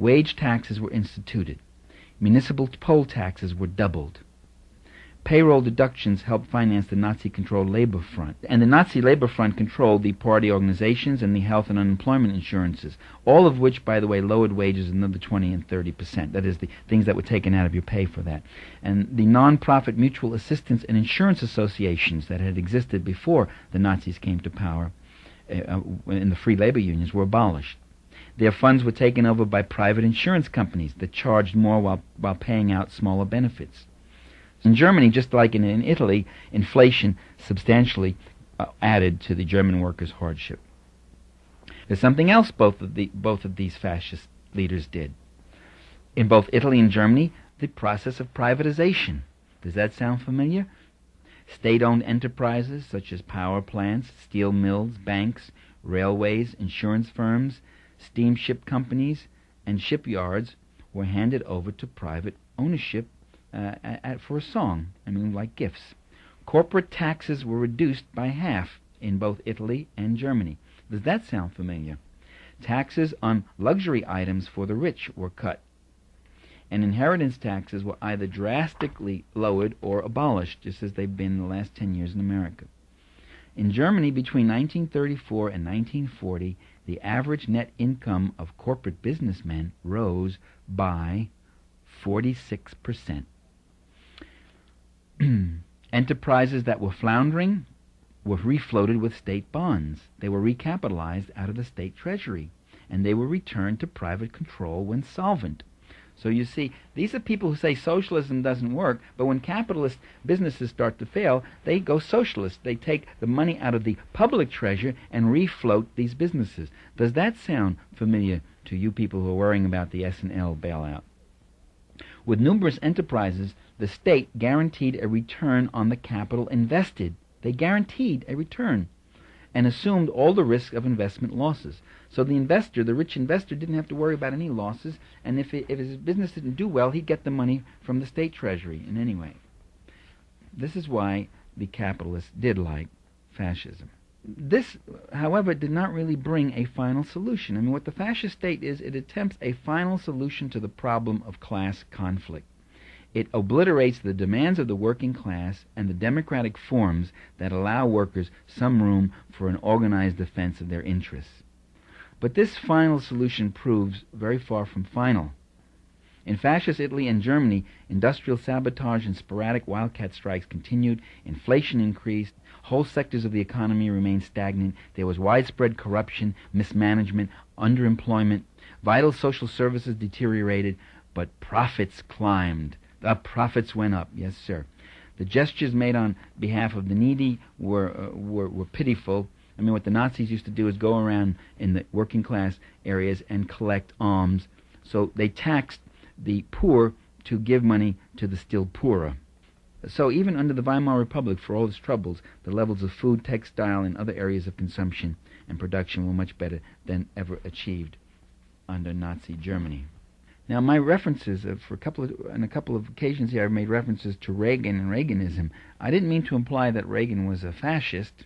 Wage taxes were instituted. Municipal poll taxes were doubled. Payroll deductions helped finance the Nazi-controlled labor front. And the Nazi labor front controlled the party organizations and the health and unemployment insurances, all of which, by the way, lowered wages another 20 and 30%. That is, the things that were taken out of your pay for that. And the non-profit mutual assistance and insurance associations that had existed before the Nazis came to power in the free labor unions were abolished. Their funds were taken over by private insurance companies that charged more while paying out smaller benefits. In Germany, just like in Italy, inflation substantially added to the German workers' hardship. There's something else both of these fascist leaders did. In both Italy and Germany, the process of privatization. Does that sound familiar? State-owned enterprises such as power plants, steel mills, banks, railways, insurance firms, steamship companies, and shipyards were handed over to private ownership for a song, like gifts. Corporate taxes were reduced by half in both Italy and Germany. Does that sound familiar? Taxes on luxury items for the rich were cut, and inheritance taxes were either drastically lowered or abolished, just as they've been in the last 10 years in America. In Germany, between 1934 and 1940, the average net income of corporate businessmen rose by 46%. Enterprises that were floundering were refloated with state bonds. They were recapitalized out of the state treasury, and they were returned to private control when solvent. So you see, these are people who say socialism doesn't work, but when capitalist businesses start to fail, they go socialist. They take the money out of the public treasure and refloat these businesses. Does that sound familiar to you people who are worrying about the S&L bailout? With numerous enterprises, the state guaranteed a return on the capital invested. They guaranteed a return and assumed all the risk of investment losses. So the investor, the rich investor, didn't have to worry about any losses, and if his business didn't do well, he'd get the money from the state treasury in any way. This is why the capitalists did like fascism. This, however, did not really bring a final solution. What the fascist state is, it attempts a final solution to the problem of class conflict. It obliterates the demands of the working class and the democratic forms that allow workers some room for an organized defense of their interests. But this final solution proves very far from final. In fascist Italy and Germany, industrial sabotage and sporadic wildcat strikes continued, inflation increased, whole sectors of the economy remained stagnant, there was widespread corruption, mismanagement, underemployment, vital social services deteriorated, but profits climbed. The profits went up, yes sir. The gestures made on behalf of the needy were pitiful. What the Nazis used to do is go around in the working class areas and collect alms. So they taxed the poor to give money to the still poorer. So even under the Weimar Republic, for all its troubles, the levels of food, textile, and other areas of consumption and production were much better than ever achieved under Nazi Germany. Now, my references, on a couple of occasions here, I've made references to Reagan and Reaganism. I didn't mean to imply that Reagan was a fascist.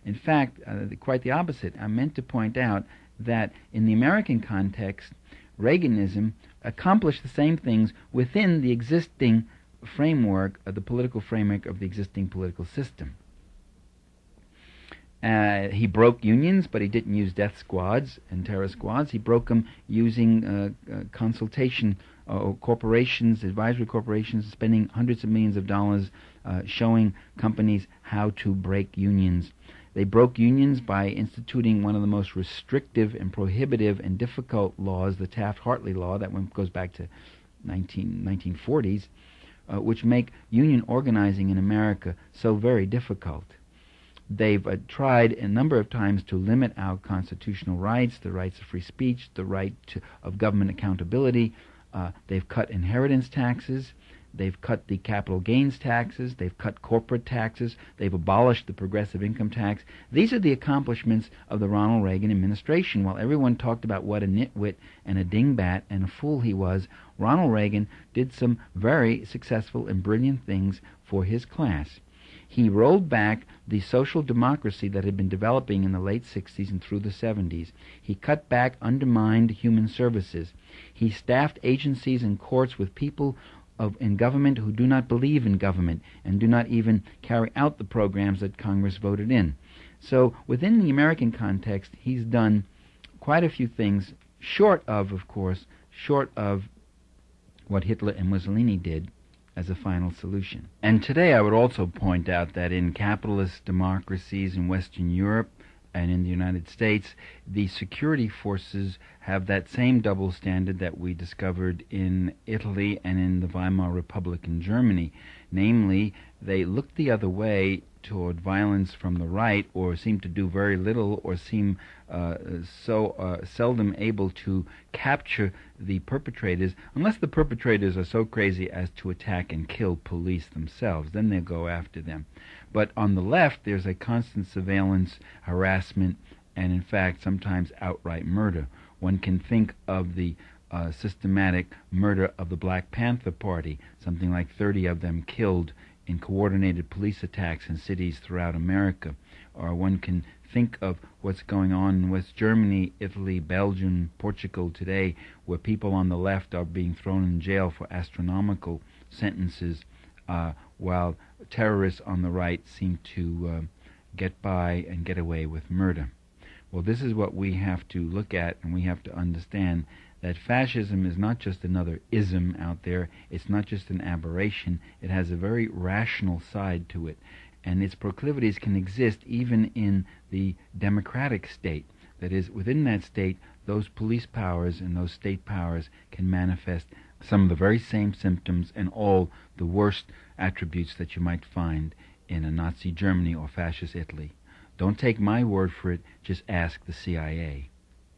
In fact, quite the opposite. I meant to point out that in the American context, Reaganism accomplished the same things within the existing framework, the political framework of the existing political system. He broke unions, but he didn't use death squads and terror squads. He broke them using consultation corporations, advisory corporations, spending hundreds of millions of dollars showing companies how to break unions. They broke unions by instituting one of the most restrictive and prohibitive and difficult laws, the Taft-Hartley law, that one goes back to 1940s, which make union organizing in America so very difficult. They've tried a number of times to limit our constitutional rights, the rights of free speech, the right of government accountability. They've cut inheritance taxes. They've cut the capital gains taxes. They've cut corporate taxes. They've abolished the progressive income tax. These are the accomplishments of the Ronald Reagan administration. While everyone talked about what a nitwit and a dingbat and a fool he was, Ronald Reagan did some very successful and brilliant things for his class. He rolled back the social democracy that had been developing in the late 60s and through the 70s. He cut back, undermined human services. He staffed agencies and courts with people in government who do not believe in government and do not even carry out the programs that Congress voted in. So within the American context, he's done quite a few things, short of what Hitler and Mussolini did as a final solution. And today I would also point out that in capitalist democracies in Western Europe and in the United States, the security forces have that same double standard that we discovered in Italy and in the Weimar Republic in Germany. Namely, they look the other way toward violence from the right, or seem to do very little, or seem seldom able to capture the perpetrators, unless the perpetrators are so crazy as to attack and kill police themselves. Then they'll go after them. But on the left, there's a constant surveillance, harassment, and in fact sometimes outright murder. One can think of the systematic murder of the Black Panther Party, something like 30 of them killed in coordinated police attacks in cities throughout America. Or one can think of what's going on in West Germany, Italy, Belgium, Portugal today, where people on the left are being thrown in jail for astronomical sentences, while terrorists on the right seem to get by and get away with murder. Well, this is what we have to look at, and we have to understand that fascism is not just another ism out there. It's not just an aberration. It has a very rational side to it, and its proclivities can exist even in the democratic state. That is, within that state, those police powers and those state powers can manifest some of the very same symptoms and all the worst attributes that you might find in a Nazi Germany or fascist Italy. Don't take my word for it, just ask the CIA.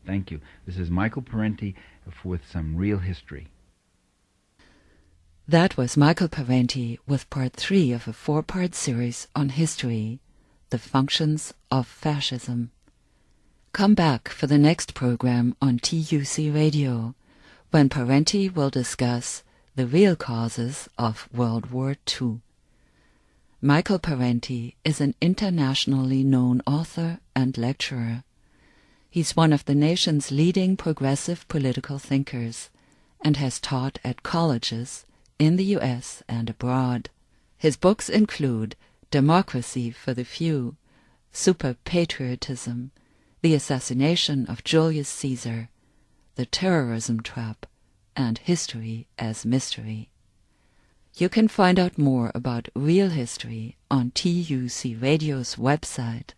Thank you. This is Michael Parenti with some real history. That was Michael Parenti with part 3 of a 4-part series on history, the functions of fascism. Come back for the next program on TUC Radio, when Parenti will discuss the real causes of World War II. Michael Parenti is an internationally known author and lecturer. He's one of the nation's leading progressive political thinkers and has taught at colleges in the US and abroad. His books include Democracy for the Few, Super-Patriotism, The Assassination of Julius Caesar, The Terrorism Trap, and History as Mystery. You can find out more about real history on TUC Radio's website,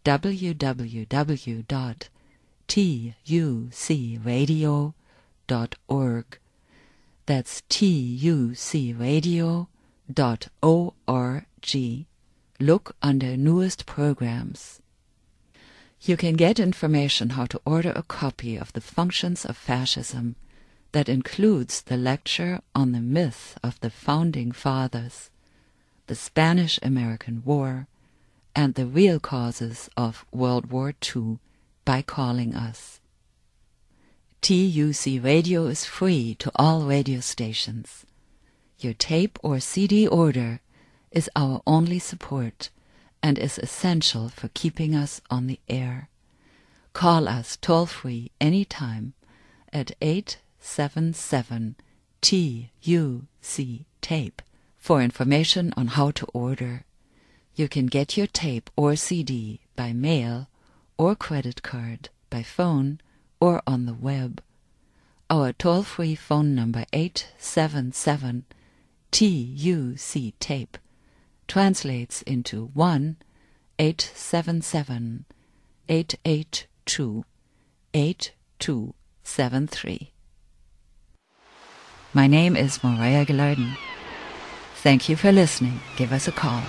www.tucradio.org. That's tucradio.org. Look under newest programs. You can get information how to order a copy of The Functions of Fascism that includes the lecture on the myth of the Founding Fathers, the Spanish-American War, and the real causes of World War II by calling us. TUC Radio is free to all radio stations. Your tape or CD order is our only support and is essential for keeping us on the air. Call us toll-free anytime at 877-TUC-TAPE for information on how to order. You can get your tape or CD by mail or credit card, by phone or on the web. Our toll-free phone number 877-TUC-TAPE translates into 1-877-882-8273. My name is Maria Gelarden. Thank you for listening. Give us a call.